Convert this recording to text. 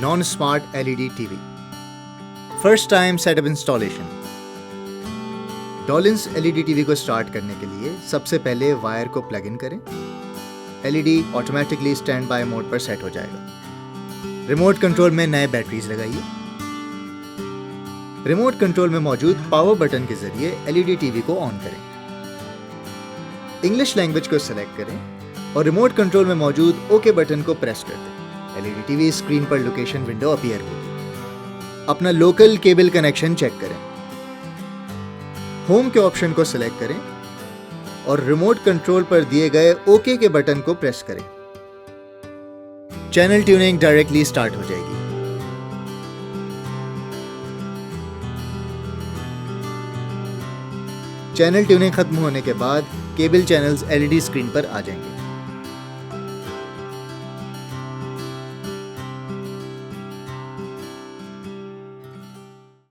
non-smart LED TV. First time setup installation. Dawlance LED TV को start करने के लिए सबसे पहले वायर को प्लग इन करें। LED automatically stand by mode पर सेट हो जाएगा। रिमोट कंट्रोल में नए बैटरीज लगाइए। रिमोट कंट्रोल में मौजूद पावर बटन के जरिए LED TV को ऑन करें। इंग्लिश लैंग्वेज को सिलेक्ट करें और रिमोट कंट्रोल में मौजूद ओके बटन को प्रेस कर दें। LED TV स्क्रीन पर लोकेशन विंडो अपीयर होगी। अपना लोकल केबल कनेक्शन चेक करें। होम के ऑप्शन को सिलेक्ट करें और रिमोट कंट्रोल पर दिए गए ओके के बटन को प्रेस करें। चैनल ट्यूनिंग डायरेक्टली स्टार्ट हो जाएगी। चैनल ट्यूनिंग खत्म होने के बाद केबल चैनल्स LED स्क्रीन पर आ जाएंगे।